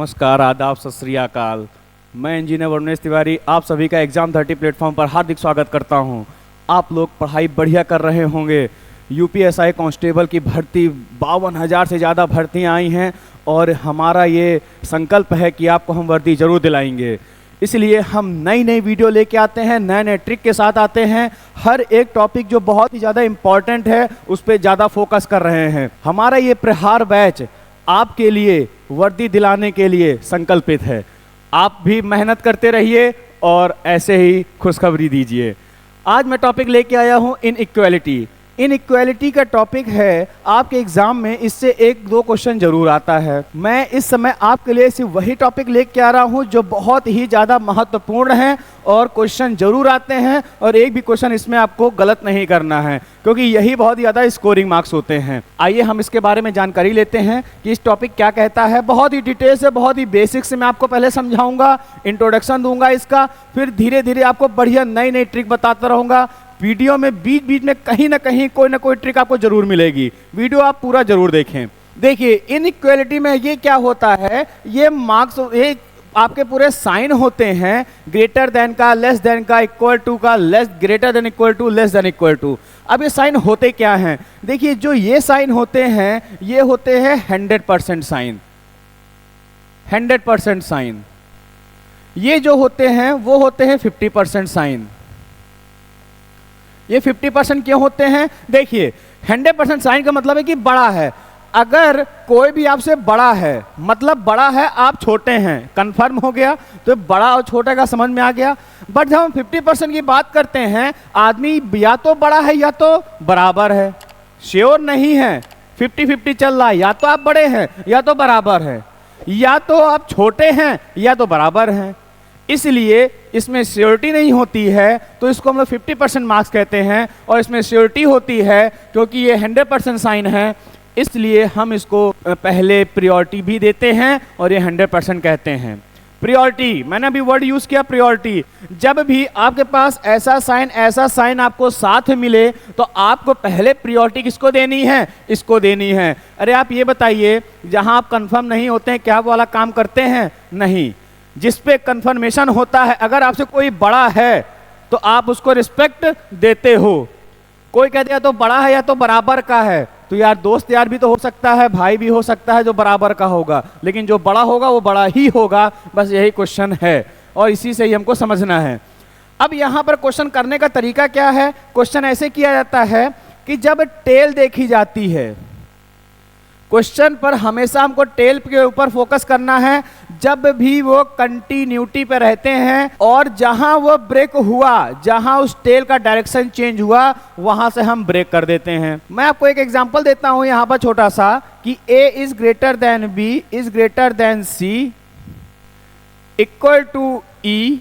नमस्कार, आदाब, सत श्री अकाल। मैं इंजीनियर वरुणेश तिवारी आप सभी का एग्ज़ाम 30 प्लेटफॉर्म पर हार्दिक स्वागत करता हूं। आप लोग पढ़ाई बढ़िया कर रहे होंगे। यूपीएसआई कांस्टेबल की भर्ती 52,000 से ज़्यादा भर्तियां आई हैं और हमारा ये संकल्प है कि आपको हम वर्दी ज़रूर दिलाएंगे। इसलिए हम नई नई वीडियो लेके आते हैं, नए नए ट्रिक के साथ आते हैं। हर एक टॉपिक जो बहुत ही ज़्यादा इम्पॉर्टेंट है उस पर ज़्यादा फोकस कर रहे हैं। हमारा ये प्रहार बैच आपके लिए वर्दी दिलाने के लिए संकल्पित है। आप भी मेहनत करते रहिए और ऐसे ही खुशखबरी दीजिए। आज मैं टॉपिक लेके आया हूँ इनइक्वालिटी। इनइक्वालिटी का टॉपिक है आपके एग्जाम में, इससे एक दो क्वेश्चन जरूर आता है। मैं इस समय आपके लिए सिर्फ वही टॉपिक लेके आ रहा हूँ जो बहुत ही ज़्यादा महत्वपूर्ण है और क्वेश्चन जरूर आते हैं और एक भी क्वेश्चन इसमें आपको गलत नहीं करना है क्योंकि यही बहुत ज़्यादा स्कोरिंग मार्क्स होते हैं। आइए हम इसके बारे में जानकारी लेते हैं कि इस टॉपिक क्या कहता है। बहुत ही डिटेल से, बहुत ही बेसिक से मैं आपको पहले समझाऊंगा, इंट्रोडक्शन दूंगा इसका, फिर धीरे धीरे आपको बढ़िया नई नई ट्रिक बताता रहूंगा। वीडियो में बीच बीच में कहीं ना कहीं कोई ना कोई ट्रिक आपको जरूर मिलेगी। वीडियो आप पूरा जरूर देखें। देखिए इनइक्वालिटी में ये क्या होता है, ये मार्क्स, ये आपके पूरे साइन होते हैं, ग्रेटर देन का, लेस देन का, इक्वल टू का, less, greater than equal to, less than equal to. अब ये साइन होते क्या हैं? देखिए जो ये साइन होते हैं ये होते हैं 100% साइन। 100% साइन। ये जो होते हैं वो होते हैं 50% साइन। ये 50% क्यों होते हैं? देखिए 100% साइन का मतलब है कि बड़ा है। अगर कोई भी आपसे बड़ा है मतलब बड़ा है, आप छोटे हैं, कंफर्म हो गया, तो बड़ा और छोटे का समझ में आ गया। बट जब हम 50% की बात करते हैं, आदमी या तो बड़ा है या तो बराबर है, श्योर नहीं है, 50-50 चल रहा है। या तो आप बड़े हैं या तो बराबर है, या तो आप छोटे हैं या तो बराबर हैं। इसलिए इसमें श्योरिटी नहीं होती है, तो इसको हम लोग 50% मार्क्स कहते हैं। और इसमें श्योरिटी होती है क्योंकि ये 100% साइन है, इसलिए हम इसको पहले प्रायोरिटी भी देते हैं और ये 100% कहते हैं। प्रायोरिटी, मैंने अभी वर्ड यूज किया प्रायोरिटी। जब भी आपके पास ऐसा साइन आपको साथ मिले तो आपको पहले प्रायोरिटी किसको देनी है? इसको देनी है। अरे आप ये बताइए, जहां आप कंफर्म नहीं होते हैं क्या वो वाला काम करते हैं? नहीं। जिस पे कंफर्मेशन होता है, अगर आपसे कोई बड़ा है तो आप उसको रिस्पेक्ट देते हो। कोई कहते हैं तो बड़ा है या तो बराबर का है, तो यार दोस्त यार भी तो हो सकता है, भाई भी हो सकता है जो बराबर का होगा, लेकिन जो बड़ा होगा वो बड़ा ही होगा। बस यही क्वेश्चन है और इसी से ही हमको समझना है। अब यहां पर क्वेश्चन करने का तरीका क्या है? क्वेश्चन ऐसे किया जाता है कि जब टेल देखी जाती है, क्वेश्चन पर हमेशा हमको टेल के ऊपर फोकस करना है। जब भी वो कंटिन्यूटी पे रहते हैं और जहां वो ब्रेक हुआ, जहां उस टेल का डायरेक्शन चेंज हुआ, वहां से हम ब्रेक कर देते हैं। मैं आपको एक एग्जांपल देता हूं यहां पर छोटा सा कि A is greater than B is greater than C equal to E,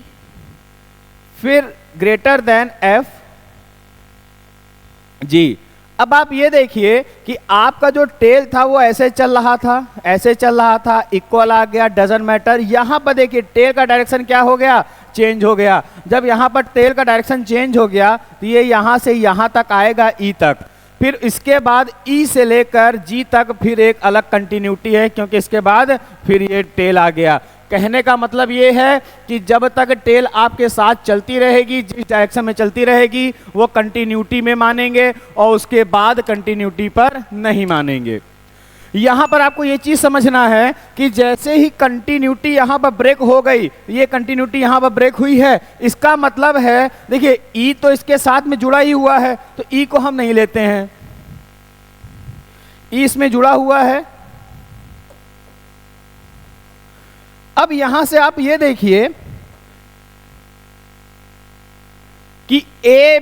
फिर ग्रेटर देन F जी। अब आप ये देखिए कि आपका जो टेल था वो ऐसे चल रहा था, ऐसे चल रहा था, इक्वल आ गया, डजंट मैटर। यहां पर देखिए टेल का डायरेक्शन क्या हो गया? चेंज हो गया। जब यहां पर टेल का डायरेक्शन चेंज हो गया तो ये यहां से यहां तक आएगा, E तक। फिर इसके बाद E से लेकर G तक फिर एक अलग कंटिन्यूटी है क्योंकि इसके बाद फिर ये टेल आ गया। कहने का मतलब ये है कि जब तक टेल आपके साथ चलती रहेगी, जिस डायरेक्शन में चलती रहेगी, वो कंटिन्यूटी में मानेंगे और उसके बाद कंटिन्यूटी पर नहीं मानेंगे। यहां पर आपको ये चीज समझना है कि जैसे ही कंटिन्यूटी यहां पर ब्रेक हो गई, ये कंटिन्यूटी यहां पर ब्रेक हुई है, इसका मतलब है देखिए E तो इसके साथ में जुड़ा ही हुआ है, तो E को हम नहीं लेते हैं। E इसमें जुड़ा हुआ है। अब यहां से आप ये देखिए कि ए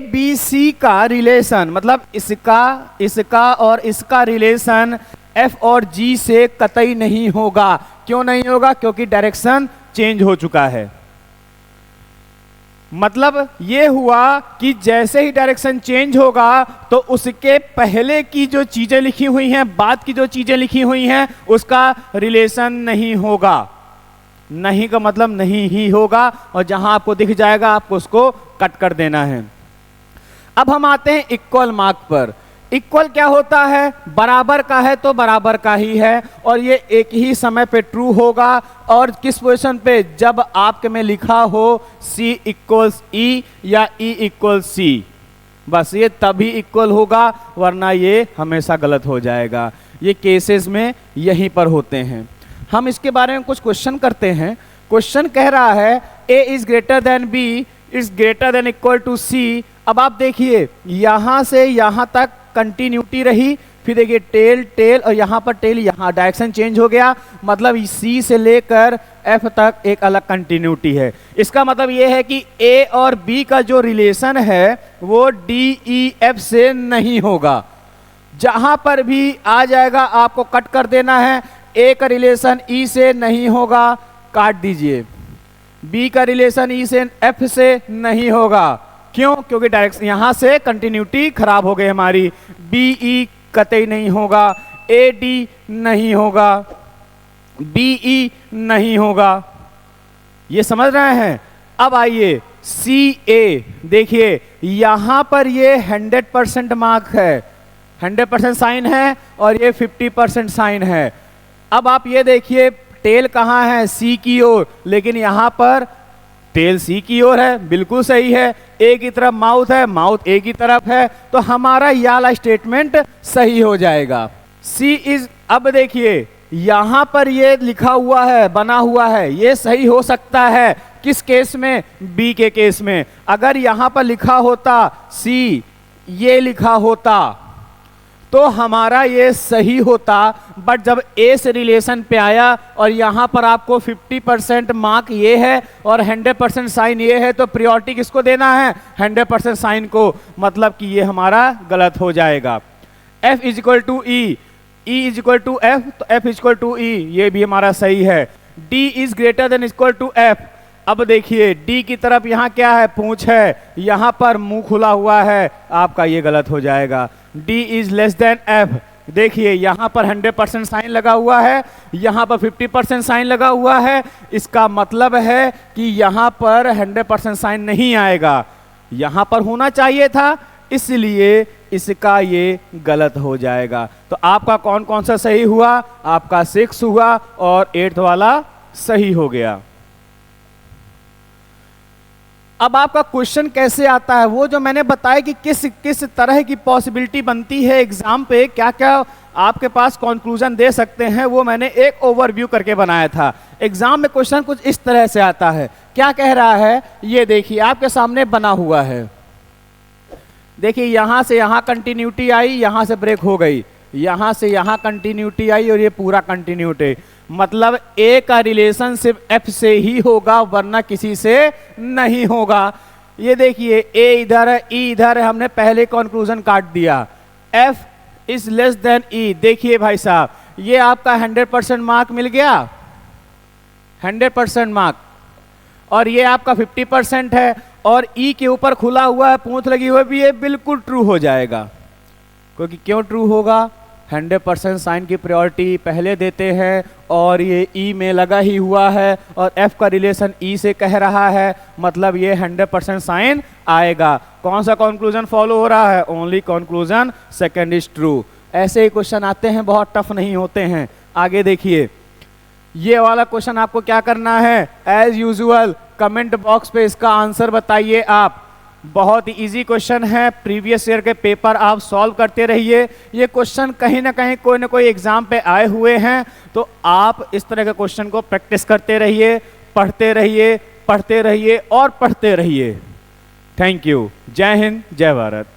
बी सी का रिलेशन, मतलब इसका और इसका रिलेशन F और G से कतई नहीं होगा। क्यों नहीं होगा? क्योंकि डायरेक्शन चेंज हो चुका है। मतलब ये हुआ कि जैसे ही डायरेक्शन चेंज होगा तो उसके पहले की जो चीजें लिखी हुई हैं, बाद की जो चीजें लिखी हुई हैं, उसका रिलेशन नहीं होगा। नहीं का मतलब नहीं ही होगा और जहां आपको दिख जाएगा आपको उसको कट कर देना है। अब हम आते हैं इक्वल मार्क पर। इक्वल क्या होता है, बराबर का है तो बराबर का ही है, और ये एक ही समय पे ट्रू होगा। और किस पोजीशन पे, जब आपके में लिखा हो C इक्वल्स E या E इक्वल्स C, बस ये तभी इक्वल होगा, वरना ये हमेशा गलत हो जाएगा। ये केसेस में यहीं पर होते हैं। हम इसके बारे में कुछ क्वेश्चन करते हैं। क्वेश्चन कह रहा है A is greater than B is greater than equal to C। अब आप देखिए यहां से यहां तक कंटिन्यूटी रही, फिर देखिए टेल टेल, और यहां पर टेल, यहां डायरेक्शन चेंज हो गया, मतलब C से लेकर F तक एक अलग कंटिन्यूटी है। इसका मतलब यह है कि A और B का जो रिलेशन है वो D E F से नहीं होगा। जहां पर भी आ जाएगा आपको कट कर देना है। A का रिलेशन E से नहीं होगा, काट दीजिए। B का रिलेशन E से F से नहीं होगा, क्यों? क्योंकि डायरेक्ट यहां से कंटिन्यूटी खराब हो गई हमारी। BE कतई नहीं होगा, AD नहीं होगा, BE नहीं होगा। ये समझ रहे हैं? अब आइए CA, देखिए यहां पर ये 100% मार्क है, 100% साइन है, और ये 50% साइन है। अब आप ये देखिए टेल कहाँ है, C की ओर, लेकिन यहां पर टेल C की ओर है, बिल्कुल सही है। A की तरफ माउथ है, माउथ A की तरफ है, तो हमारा ये वाला स्टेटमेंट सही हो जाएगा। C इज, अब देखिए यहां पर ये लिखा हुआ है, बना हुआ है, ये सही हो सकता है किस केस में, B के केस में। अगर यहां पर लिखा होता C, ये लिखा होता, तो हमारा ये सही होता। बट जब A से रिलेशन पे आया और यहां पर आपको 50% मार्क ये है और 100% साइन ये है, तो प्रायोरिटी किसको देना है, 100% साइन को, मतलब कि ये हमारा गलत हो जाएगा। F is equal to E, E is equal to F, तो F is equal to E, ये भी हमारा सही है। D is greater than equal to F। अब देखिए D की तरफ यहाँ क्या है, पूंछ है, यहाँ पर मुंह खुला हुआ है, आपका ये गलत हो जाएगा। D is less than F, देखिए यहाँ पर 100% साइन लगा हुआ है, यहाँ पर 50% साइन लगा हुआ है। इसका मतलब है कि यहाँ पर 100% साइन नहीं आएगा, यहाँ पर होना चाहिए था, इसलिए इसका ये गलत हो जाएगा। तो आपका कौन कौन सा सही हुआ, आपका 6 हुआ और 8th वाला सही हो गया। अब आपका क्वेश्चन कैसे आता है, वो जो मैंने बताया कि किस किस तरह की पॉसिबिलिटी बनती है एग्जाम पे, क्या क्या आपके पास कंक्लूजन दे सकते हैं, वो मैंने एक ओवरव्यू करके बनाया था। एग्जाम में क्वेश्चन कुछ इस तरह से आता है। क्या कह रहा है, ये देखिए आपके सामने बना हुआ है, देखिए यहां से यहां कंटिन्यूटी आई, यहां से ब्रेक हो गई, यहां से यहां कंटिन्यूटी आई, और ये पूरा कंटिन्यूटी, मतलब A का रिलेशन सिर्फ F से ही होगा, वरना किसी से नहीं होगा। ये देखिए A इधर है, E इधर है, हमने पहले कंक्लूजन काट दिया। F is less than E, देखिए भाई साहब ये आपका 100% मार्क मिल गया, 100% मार्क, और ये आपका 50% है, और E के ऊपर खुला हुआ है, पूंछ लगी हुई भी, ये बिल्कुल ट्रू हो जाएगा। क्योंकि क्यों ट्रू होगा, 100% साइन की प्रायोरिटी पहले देते हैं, और ये E में लगा ही हुआ है, और F का रिलेशन E से कह रहा है, मतलब ये 100% साइन आएगा। कौन सा कंक्लूजन फॉलो हो रहा है, only conclusion second is true. ऐसे ही क्वेश्चन आते हैं, बहुत टफ नहीं होते हैं। आगे देखिए, ये वाला क्वेश्चन आपको क्या करना है, एज यूजुअल कमेंट बॉक्स पे इसका आंसर बताइए आप। बहुत ही इजी क्वेश्चन है, प्रीवियस ईयर के पेपर आप सॉल्व करते रहिए। ये क्वेश्चन कहीं ना कहीं कोई ना कोई एग्जाम पे आए हुए हैं, तो आप इस तरह के क्वेश्चन को प्रैक्टिस करते रहिए, पढ़ते रहिए, पढ़ते रहिए और पढ़ते रहिए। Thank you. जय हिंद, जय भारत।